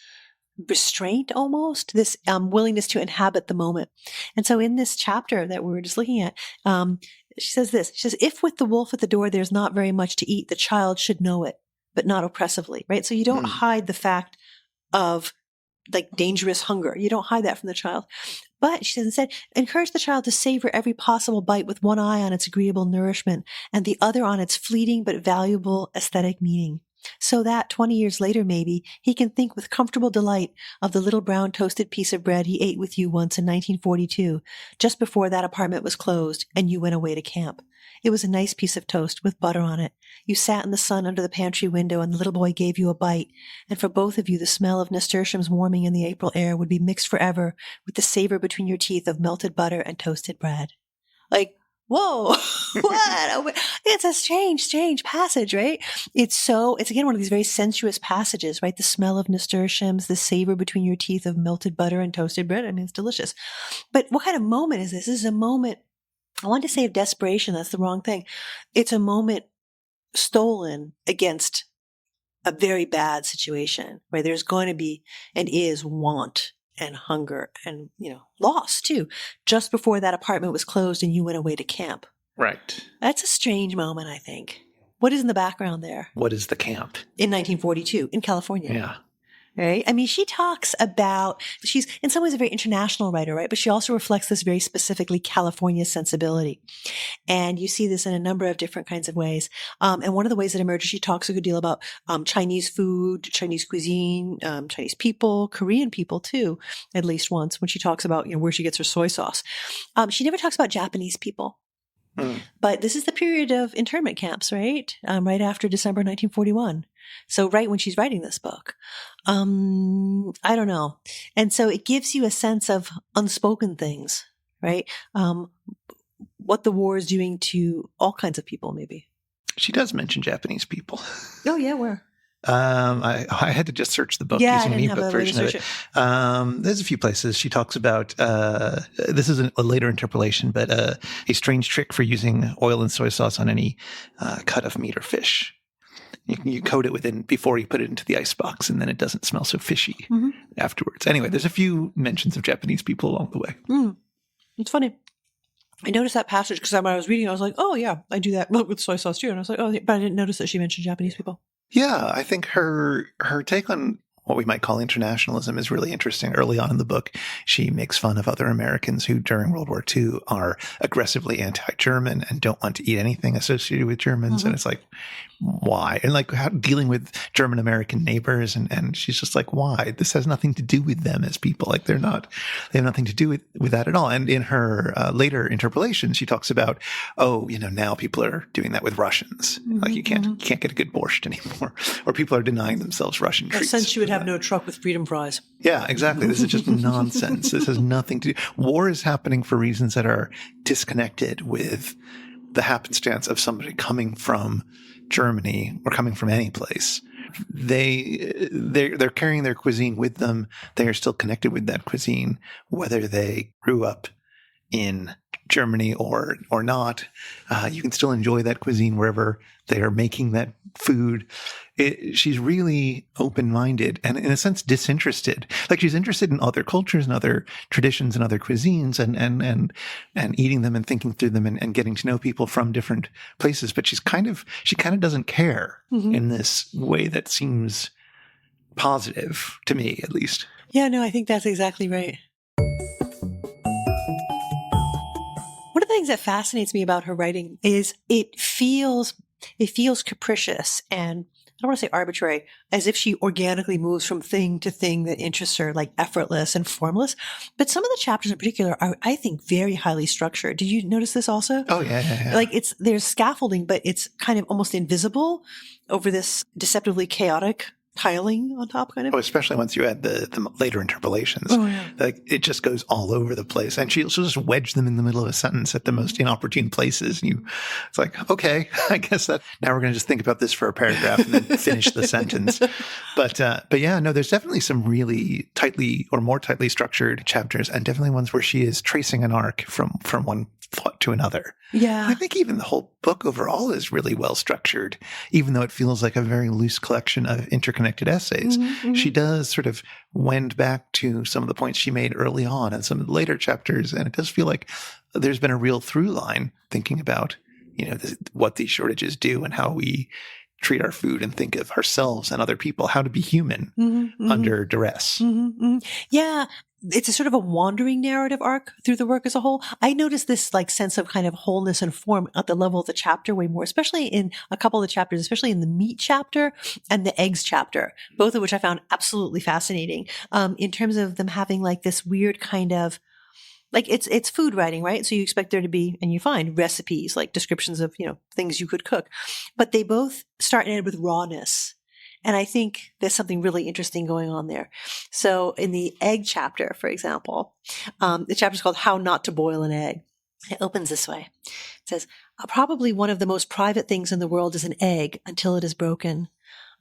restraint almost, this willingness to inhabit the moment. And so in this chapter that we were just looking at, she says this, she says, if with the wolf at the door there's not very much to eat, the child should know it, but not oppressively, right? So you don't hide the fact of like dangerous hunger. You don't hide that from the child. But she says instead, encourage the child to savor every possible bite with one eye on its agreeable nourishment and the other on its fleeting but valuable aesthetic meaning. So that 20 years later, maybe, he can think with comfortable delight of the little brown toasted piece of bread he ate with you once in 1942, just before that apartment was closed and you went away to camp. It was a nice piece of toast with butter on it. You sat in the sun under the pantry window and the little boy gave you a bite. And for both of you, the smell of nasturtiums warming in the April air would be mixed forever with the savor between your teeth of melted butter and toasted bread. Like, whoa, what? It's a strange passage, right? It's again one of these very sensuous passages, right? The smell of nasturtiums, the savor between your teeth of melted butter and toasted bread. It's delicious. But what kind of moment is this? This is a moment, I wanted to say of desperation. That's the wrong thing. It's a moment stolen against a very bad situation where there's going to be and is want and hunger and, loss too, just before that apartment was closed and you went away to camp. Right. That's a strange moment, I think. What is in the background there? What is the camp? In 1942, in California. Yeah. Right? I mean, she talks about, she's in some ways a very international writer, right? But she also reflects this very specifically California sensibility. And you see this in a number of different kinds of ways. And one of the ways that emerges, she talks a good deal about Chinese food, Chinese cuisine, Chinese people, Korean people too, at least once when she talks about, where she gets her soy sauce. She never talks about Japanese people. But this is the period of internment camps, right? Right after December 1941. So right when she's writing this book. I don't know. And so it gives you a sense of unspoken things, right? What the war is doing to all kinds of people, maybe. She does mention Japanese people. Oh, yeah, where? I had to just search the book Yeah, using an ebook version of it. There's a few places she talks about, this is a later interpolation, but a strange trick for using oil and soy sauce on any cut of meat or fish. You coat it before you put it into the icebox, and then it doesn't smell so fishy afterwards. Anyway, there's a few mentions of Japanese people along the way. It's funny. I noticed that passage because when I was reading, I was like, oh, yeah, I do that with soy sauce too. And I was like, oh, but I didn't notice that she mentioned Japanese people. Yeah, I think her take on what we might call internationalism is really interesting. Early on in the book, she makes fun of other Americans who during World War II are aggressively anti-German and don't want to eat anything associated with Germans. And it's like, why? And like dealing with German American neighbors. And she's just like, why? This has nothing to do with them as people. Like they have nothing to do with that at all. And in her later interpolation, she talks about, now people are doing that with Russians. Like you can't get a good borscht anymore, or people are denying themselves Russian treats. Since she would have no truck with freedom fries. Yeah, exactly. This is just nonsense. This has nothing to do. War is happening for reasons that are disconnected with the happenstance of somebody coming from Germany or coming from any place. They're carrying their cuisine with them. They are still connected with that cuisine, whether they grew up in Germany or not. You can still enjoy that cuisine wherever they are making that food. She's really open-minded and in a sense disinterested. Like she's interested in other cultures and other traditions and other cuisines and eating them and thinking through them and getting to know people from different places. But she kind of doesn't care in this way that seems positive to me, at least. Yeah, no, I think that's exactly right. One of the things that fascinates me about her writing is it feels capricious and I don't want to say arbitrary, as if she organically moves from thing to thing that interests her, like effortless and formless. But some of the chapters in particular are, I think, very highly structured. Did you notice this also? Oh, yeah. Like there's scaffolding, but it's kind of almost invisible over this deceptively chaotic tiling on top, kind of. Oh, especially once you add the later interpolations. Oh, yeah. Like it just goes all over the place. And she'll just wedge them in the middle of a sentence at the most inopportune places. And it's like, okay, I guess that now we're going to just think about this for a paragraph and then finish the sentence. But yeah, no, there's definitely some really tightly or more tightly structured chapters and definitely ones where she is tracing an arc from one thought to another. Yeah. And I think even the whole book overall is really well structured, even though it feels like a very loose collection of interconnected essays. She does sort of wend back to some of the points she made early on and some of the later chapters. And it does feel like there's been a real through line thinking about, what these shortages do and how we treat our food and think of ourselves and other people, how to be human under duress. Yeah. It's a sort of a wandering narrative arc through the work as a whole. I noticed this like sense of kind of wholeness and form at the level of the chapter way more, especially in a couple of the chapters, especially in the meat chapter and the eggs chapter, both of which I found absolutely fascinating, in terms of them having like this weird kind of, like it's food writing, right? So you expect there to be, and you find recipes, like descriptions of, things you could cook, but they both start and end with rawness. And I think there's something really interesting going on there. So in the egg chapter, for example, the chapter is called How Not to Boil an Egg. It opens this way. It says, probably one of the most private things in the world is an egg until it is broken.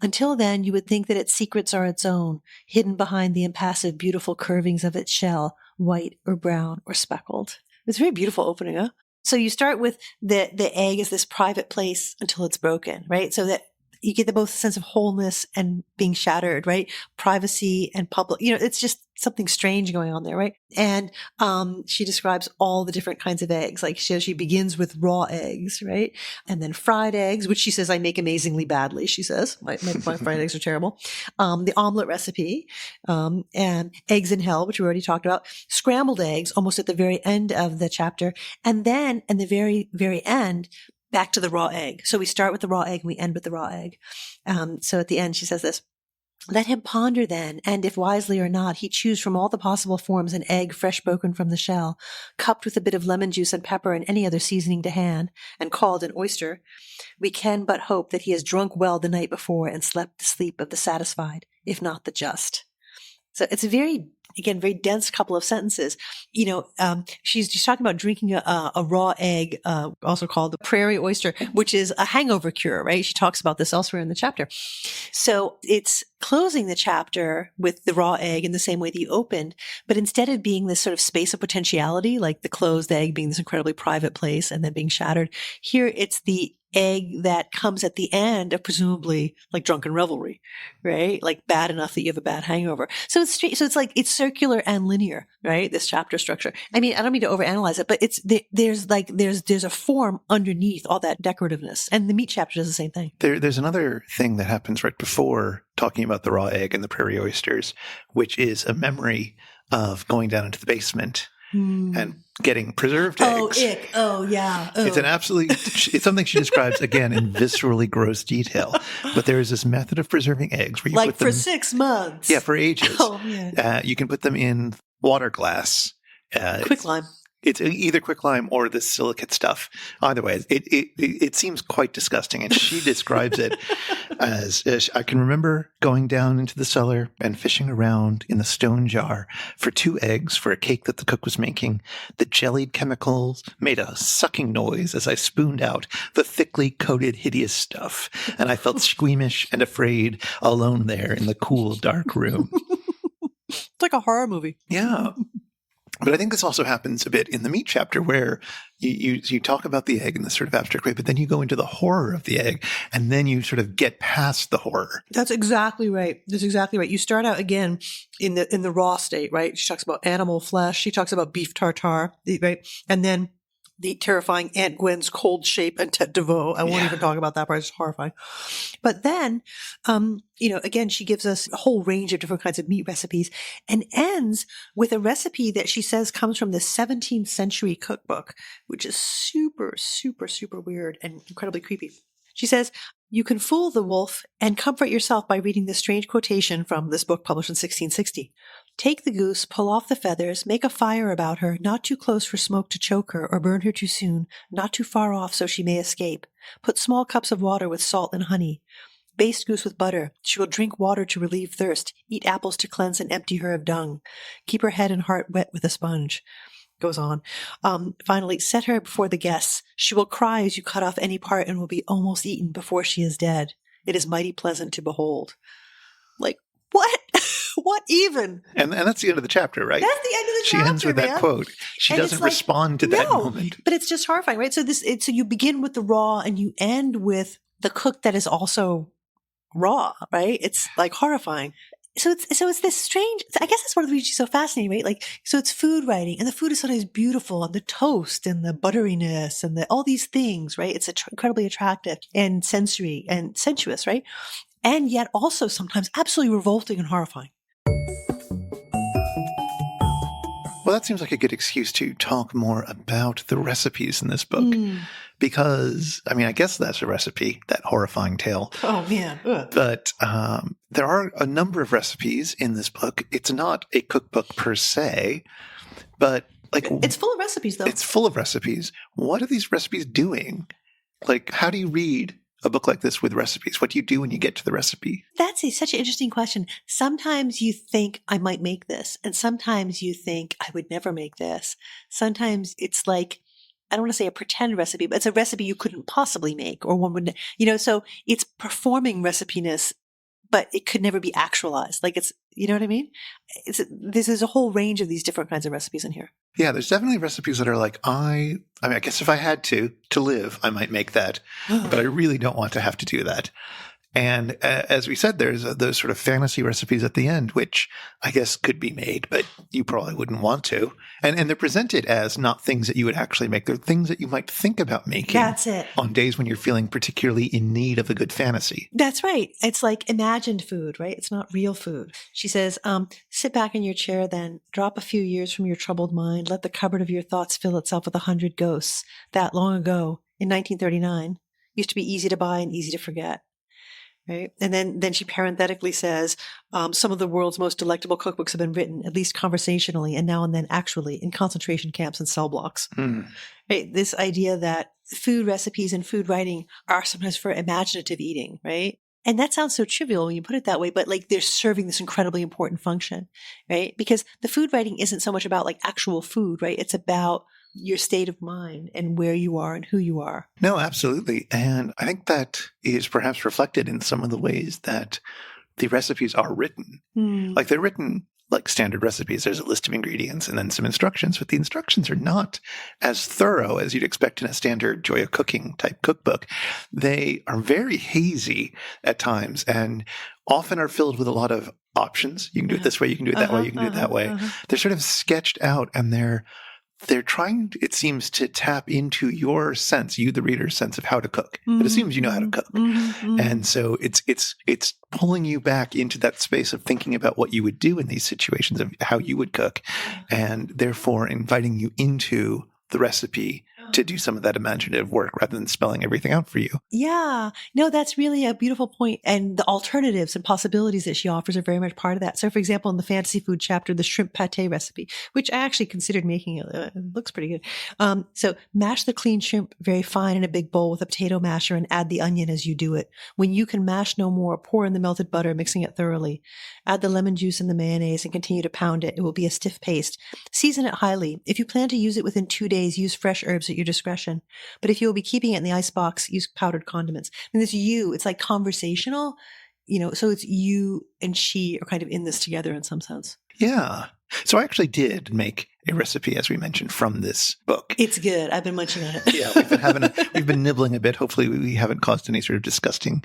Until then, you would think that its secrets are its own, hidden behind the impassive, beautiful curvings of its shell, white or brown or speckled. It's a very beautiful opening, huh? So you start with the egg as this private place until it's broken, right? So that you get the both sense of wholeness and being shattered, right? Privacy and public, it's just something strange going on there, right? And she describes all the different kinds of eggs. Like she begins with raw eggs, right? And then fried eggs, which she says I make amazingly badly. She says my fried eggs are terrible. The omelet recipe, and eggs in hell, which we already talked about. Scrambled eggs, almost at the very end of the chapter, and then in the very, very end, back to the raw egg. So we start with the raw egg and we end with the raw egg. So at the end, she says this. Let him ponder then, and if wisely or not, he choose from all the possible forms an egg fresh broken from the shell, cupped with a bit of lemon juice and pepper and any other seasoning to hand, and called an oyster. We can but hope that he has drunk well the night before and slept the sleep of the satisfied, if not the just. So it's a very dense couple of sentences. She's talking about drinking a raw egg, also called the prairie oyster, which is a hangover cure, right? She talks about this elsewhere in the chapter. So it's closing the chapter with the raw egg in the same way that you opened, but instead of being this sort of space of potentiality, like the closed egg being this incredibly private place and then being shattered, here it's the egg that comes at the end of presumably like drunken revelry, right? Like bad enough that you have a bad hangover. So it's like it's circular and linear, right? This chapter structure. I mean, I don't mean to overanalyze it, but there's a form underneath all that decorativeness, and the meat chapter does the same thing. There's another thing that happens right before talking about the raw egg and the prairie oysters, which is a memory of going down into the basement and getting preserved eggs. Oh, ick. Oh, yeah. Oh. It's something she describes again in viscerally gross detail. But there is this method of preserving eggs where you like put them, for 6 months. Yeah, for ages. Oh, yeah. You can put them in water glass. Quicklime. It's either quicklime or the silicate stuff. Either way, it seems quite disgusting. And she describes it as I can remember going down into the cellar and fishing around in the stone jar for 2 eggs for a cake that the cook was making. The jellied chemicals made a sucking noise as I spooned out the thickly coated hideous stuff. And I felt squeamish and afraid alone there in the cool, dark room. It's like a horror movie. Yeah. But I think this also happens a bit in the meat chapter where you talk about the egg in this sort of abstract way, but then you go into the horror of the egg and then you sort of get past the horror. That's exactly right. You start out again in the raw state, right? She talks about animal flesh. She talks about beef tartare, right? And then the terrifying Aunt Gwen's cold shape and tete de veau. I won't even talk about that part. It's horrifying. But then, again, she gives us a whole range of different kinds of meat recipes and ends with a recipe that she says comes from the 17th century cookbook, which is super, super, super weird and incredibly creepy. She says, you can fool the wolf and comfort yourself by reading this strange quotation from this book published in 1660. Take the goose, pull off the feathers, make a fire about her, not too close for smoke to choke her or burn her too soon, not too far off so she may escape. Put small cups of water with salt and honey. Baste goose with butter. She will drink water to relieve thirst, eat apples to cleanse and empty her of dung. Keep her head and heart wet with a sponge. Goes on. Finally, set her before the guests. She will cry as you cut off any part and will be almost eaten before she is dead. It is mighty pleasant to behold. Like, what? What even? And that's the end of the chapter, right? That's the end of the chapter, She ends with that quote. She doesn't respond to that moment. But it's just horrifying, right? So you begin with the raw and you end with the cook that is also raw, right? It's like horrifying. So it's this strange, I guess that's one of the reasons she's so fascinating, right? Like, so it's food writing and the food is sometimes beautiful and the toast and the butteriness and all these things, right? It's incredibly attractive and sensory and sensuous, right? And yet also sometimes absolutely revolting and horrifying. Well, that seems like a good excuse to talk more about the recipes in this book. Because, I mean, I guess that's a recipe, that horrifying tale. Oh, man. Ugh. But there are a number of recipes in this book. It's not a cookbook per se, but like... It's full of recipes, though. It's full of recipes. What are these recipes doing? Like, how do you read a book like this with recipes? What do you do when you get to the recipe? That's such an interesting question. Sometimes you think I might make this, and sometimes you think I would never make this. Sometimes it's like, I don't want to say a pretend recipe, but it's a recipe you couldn't possibly make, or one would, so it's performing recipiness, but it could never be actualized. Like it's, you know what I mean? There's a whole range of these different kinds of recipes in here. Yeah, there's definitely recipes that are like, I guess if I had to live, I might make that, but I really don't want to have to do that. And as we said, there's those sort of fantasy recipes at the end, which I guess could be made, but you probably wouldn't want to. And they're presented as not things that you would actually make. They're things that you might think about making. That's it. On days when you're feeling particularly in need of a good fantasy. That's right. It's like imagined food, right? It's not real food. She says, sit back in your chair then, drop a few years from your troubled mind, let the cupboard of your thoughts fill itself with 100 ghosts that long ago in 1939 used to be easy to buy and easy to forget. Right. And then she parenthetically says, some of the world's most delectable cookbooks have been written, at least conversationally and now and then actually, in concentration camps and cell blocks. Right. This idea that food recipes and food writing are sometimes for imaginative eating, right? And that sounds so trivial when you put it that way, but like they're serving this incredibly important function, right? Because the food writing isn't so much about like actual food, right? It's about your state of mind and where you are and who you are. No, absolutely. And I think that is perhaps reflected in some of the ways that the recipes are written. Like they're written like standard recipes. There's a list of ingredients and then some instructions, but the instructions are not as thorough as you'd expect in a standard Joy of Cooking type cookbook. They are very hazy at times and often are filled with a lot of options. You can do it this way, you can do it that way, you can do it that way. They're sort of sketched out and they're trying, it seems, to tap into your sense, you, the reader's sense of how to cook. It assumes you know how to cook. And so it's pulling you back into that space of thinking about what you would do in these situations, of how you would cook, and therefore inviting you into the recipe to do some of that imaginative work rather than spelling everything out for you. Yeah. No, that's really a beautiful point. And the alternatives and possibilities that she offers are very much part of that. So, for example, in the fantasy food chapter, the shrimp pate recipe, which I actually considered making, it looks pretty good. So mash the clean shrimp very fine in a big bowl with a potato masher and add the onion as you do it. When you can mash no more, pour in the melted butter, mixing it thoroughly. Add the lemon juice and the mayonnaise and continue to pound it. It will be a stiff paste. Season it highly. If you plan to use it within 2 days, use fresh herbs at your discretion. But if you will be keeping it in the icebox, use powdered condiments. And this it's like conversational, so it's you and she are kind of in this together in some sense. Yeah. So I actually did make a recipe, as we mentioned, from this book. It's good. I've been munching on it. Yeah, we've been nibbling a bit. Hopefully we haven't caused any sort of disgusting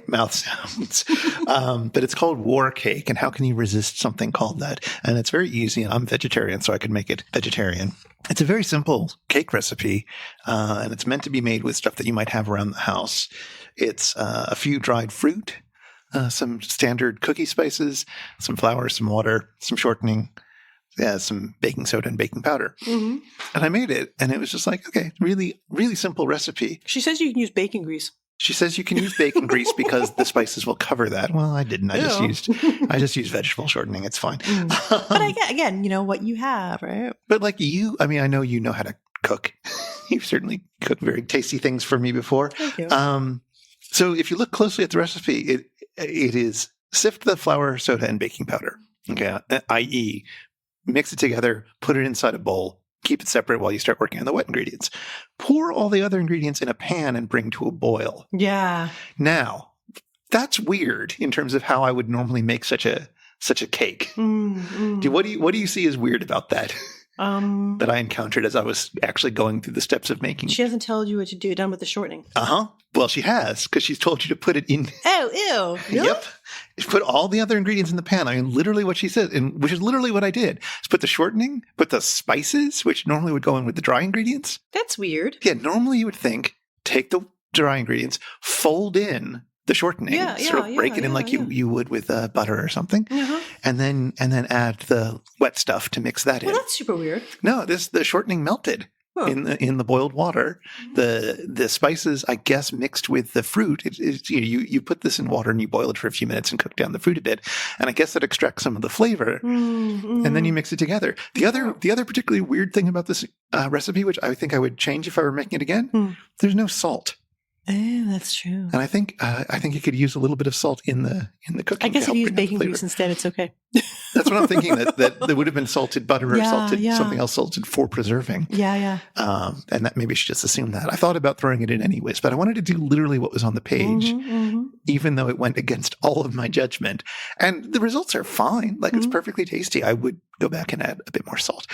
mouth sounds. But it's called War Cake, and how can you resist something called that? And it's very easy, and I'm vegetarian, so I could make it vegetarian. It's a very simple cake recipe, and it's meant to be made with stuff that you might have around the house. It's a few dried fruit, some standard cookie spices, some flour, some water, some shortening, some baking soda and baking powder. And I made it, and it was just like, okay, really, really simple recipe. She says you can use bacon grease. She says you can use bacon grease because the spices will cover that. Well, I didn't. I just used vegetable shortening. It's fine. But again, what you have, right? But like you, I mean, I know you know how to cook. You've certainly cooked very tasty things for me before. Thank you. So if you look closely at the recipe, it is sift the flour, soda, and baking powder. Okay, i.e., mix it together, put it inside a bowl, keep it separate while you start working on the wet ingredients. Pour all the other ingredients in a pan and bring to a boil. Yeah. Now, that's weird in terms of how I would normally make such a cake. What do you see as weird about that? That I encountered as I was actually going through the steps of making. She hasn't told you what to do, done with the shortening. Well, she has, because she's told you to put it in. Oh, ew. Really? Yep. Put all the other ingredients in the pan. I mean, literally what she said, and which is literally what I did. Is put the shortening, put the spices, which normally would go in with the dry ingredients. That's weird. Yeah, normally you would think, take the dry ingredients, fold in the shortening, break it in like you would with butter or something, and then add the wet stuff to mix that in. Well, that's super weird. No, the shortening melted in the boiled water. The spices, I guess, mixed with the fruit. You put this in water and you boil it for a few minutes and cook down the fruit a bit, and I guess that extracts some of the flavor. And then you mix it together. The other particularly weird thing about this recipe, which I think I would change if I were making it again, there's no salt. Oh, that's true. And I think you could use a little bit of salt in the cooking. I guess if you use baking grease instead, it's okay. That's what I'm thinking. That there would have been salted butter or something else salted for preserving. Yeah. And that maybe she just assumed that. I thought about throwing it in anyways, but I wanted to do literally what was on the page, even though it went against all of my judgment. And the results are fine. Like it's perfectly tasty. I would go back and add a bit more salt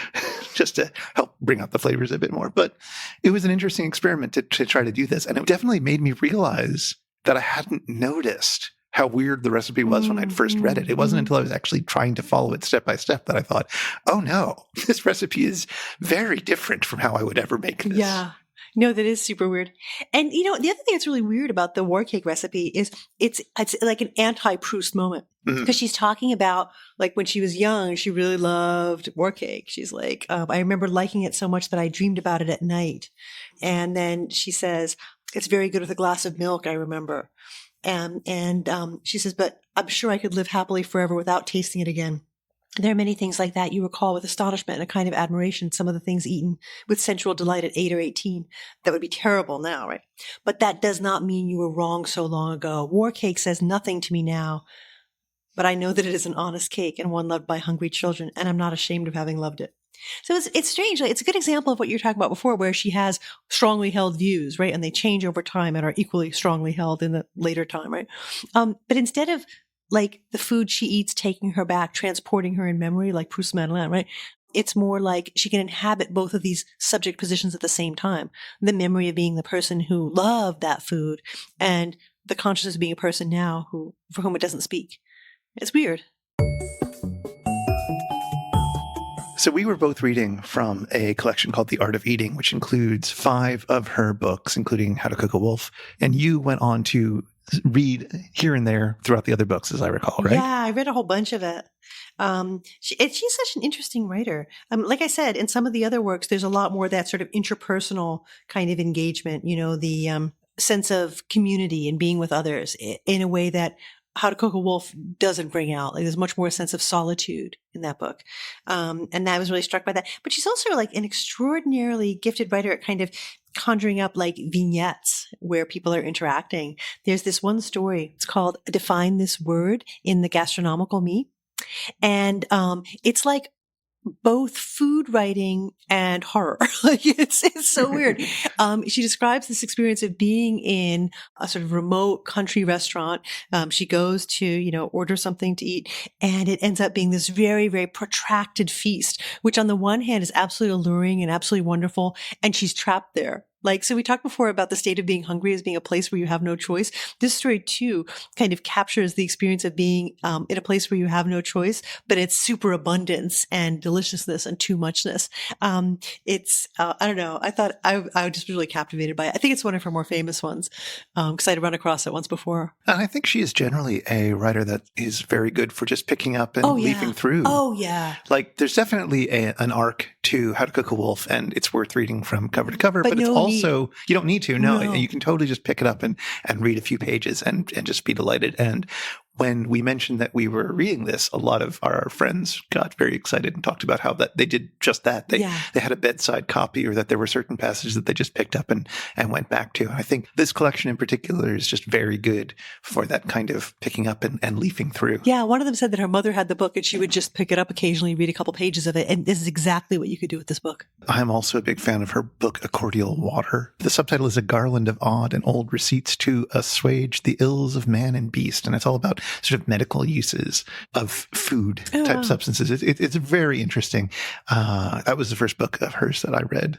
just to help bring out the flavors a bit more. But it was an interesting experiment to try to do this. And it definitely made me realize that I hadn't noticed how weird the recipe was when I'd first read it. It wasn't until I was actually trying to follow it step by step that I thought, oh no, this recipe is very different from how I would ever make this. Yeah. No, that is super weird. And, the other thing that's really weird about the war cake recipe is it's like an anti-Proust moment. Because she's talking about, like, when she was young, she really loved war cake. She's like, I remember liking it so much that I dreamed about it at night. And then she says, it's very good with a glass of milk, I remember. And she says, but I'm sure I could live happily forever without tasting it again. There are many things like that you recall with astonishment and a kind of admiration, some of the things eaten with sensual delight at 8 or 18 that would be terrible now, right? But that does not mean you were wrong so long ago. War cake says nothing to me now, but I know that it is an honest cake and one loved by hungry children, and I'm not ashamed of having loved it. So it's strange. It's a good example of what you were talking about before, where she has strongly held views, right? And they change over time and are equally strongly held in the later time, right? But instead of like the food she eats taking her back, transporting her in memory, like Proust's Madeleine, right? It's more like she can inhabit both of these subject positions at the same time. The memory of being the person who loved that food and the consciousness of being a person now for whom it doesn't speak. It's weird. So we were both reading from a collection called The Art of Eating, which includes 5 of her books, including How to Cook a Wolf. And you went on to read here and there throughout the other books, as I recall, right? Yeah, I read a whole bunch of it. She's such an interesting writer. Like I said, in some of the other works, there's a lot more of that sort of interpersonal kind of engagement, the sense of community and being with others in a way that How to Cook a Wolf doesn't bring out. Like, there's much more sense of solitude in that book. And I was really struck by that. But she's also like an extraordinarily gifted writer at kind of conjuring up like vignettes where people are interacting. There's this one story. It's called Define This Word in the Gastronomical Me. And it's like both food writing and horror. Like it's so weird. She describes this experience of being in a sort of remote country restaurant. She goes to, order something to eat, and it ends up being this very, very protracted feast, which on the one hand is absolutely alluring and absolutely wonderful. And she's trapped there. Like, so we talked before about the state of being hungry as being a place where you have no choice. This story too kind of captures the experience of being in a place where you have no choice, but it's super abundance and deliciousness and too muchness. I don't know. I thought I was just really captivated by it. I think it's one of her more famous ones because I'd run across it once before. And I think she is generally a writer that is very good for just picking up and leafing through. Oh, yeah. Like, there's definitely an arc to How to Cook a Wolf, and it's worth reading from cover to cover, but it's also, you don't need to. No, you can totally just pick it up and read a few pages and just be delighted. And when we mentioned that we were reading this, a lot of our friends got very excited and talked about how that they did just that. They had a bedside copy, or that there were certain passages that they just picked up and went back to. And I think this collection in particular is just very good for that kind of picking up and leafing through. Yeah, one of them said that her mother had the book and she would just pick it up occasionally, read a couple pages of it. And this is exactly what you could do with this book. I'm also a big fan of her book, A Cordial Water. The subtitle is A Garland of Odd and Old Receipts to Assuage the Ills of Man and Beast. And it's all about sort of medical uses of food type substances. It's very interesting. That was the first book of hers that I read.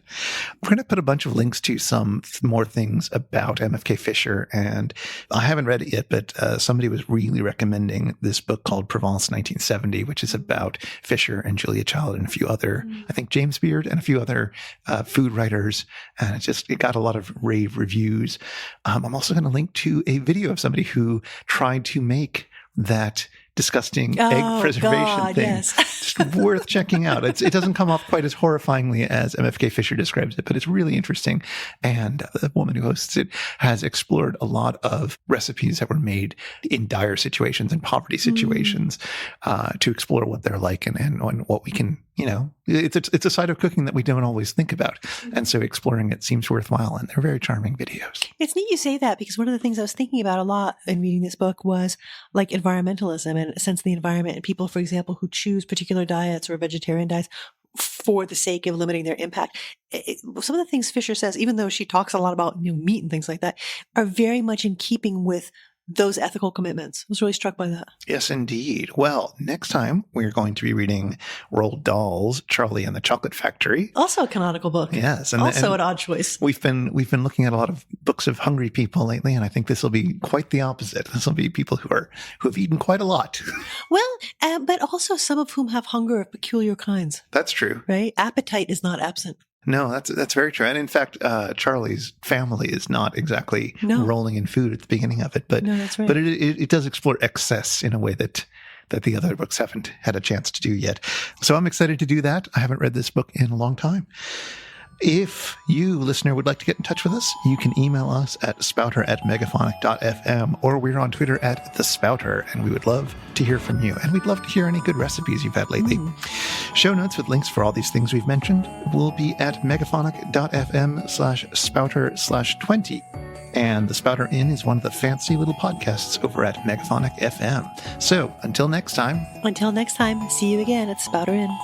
We're going to put a bunch of links to some more things about M.F.K. Fisher, and I haven't read it yet, but somebody was really recommending this book called Provence 1970, which is about Fisher and Julia Child and a few other, I think James Beard and a few other food writers, and it got a lot of rave reviews. I'm also going to link to a video of somebody who tried to make that disgusting egg preservation thing. Yes. Just worth checking out. It doesn't come off quite as horrifyingly as M.F.K. Fisher describes it, but it's really interesting. And the woman who hosts it has explored a lot of recipes that were made in dire situations and poverty situations to explore what they're like and what we can, it's a side of cooking that we don't always think about. And so exploring it seems worthwhile, and they're very charming videos. It's neat you say that, because one of the things I was thinking about a lot in reading this book was like environmentalism and a sense of the environment, and people, for example, who choose particular diets or vegetarian diets for the sake of limiting their impact. Some of the things Fisher says, even though she talks a lot about meat and things like that, are very much in keeping with those ethical commitments. I was really struck by that. Yes, indeed. Well, next time we're going to be reading Roald Dahl's Charlie and the Chocolate Factory. Also a canonical book. Yes. And an odd choice. We've been looking at a lot of books of hungry people lately, and I think this will be quite the opposite. This will be people who have eaten quite a lot. Well, but also some of whom have hunger of peculiar kinds. That's true. Right? Appetite is not absent. No, that's very true. And in fact, Charlie's family is not exactly rolling in food at the beginning of it, but no, that's right. But it does explore excess in a way that the other books haven't had a chance to do yet. So I'm excited to do that. I haven't read this book in a long time. If you, listener, would like to get in touch with us, you can email us at spouter@megaphonic.fm, or we're on Twitter at The Spouter, and we would love to hear from you. And we'd love to hear any good recipes you've had lately. Show notes with links for all these things we've mentioned will be at megaphonic.fm/spouter/20. And the Spouter-Inn is one of the fancy little podcasts over at Megaphonic FM. So until next time, see you again at Spouter-Inn.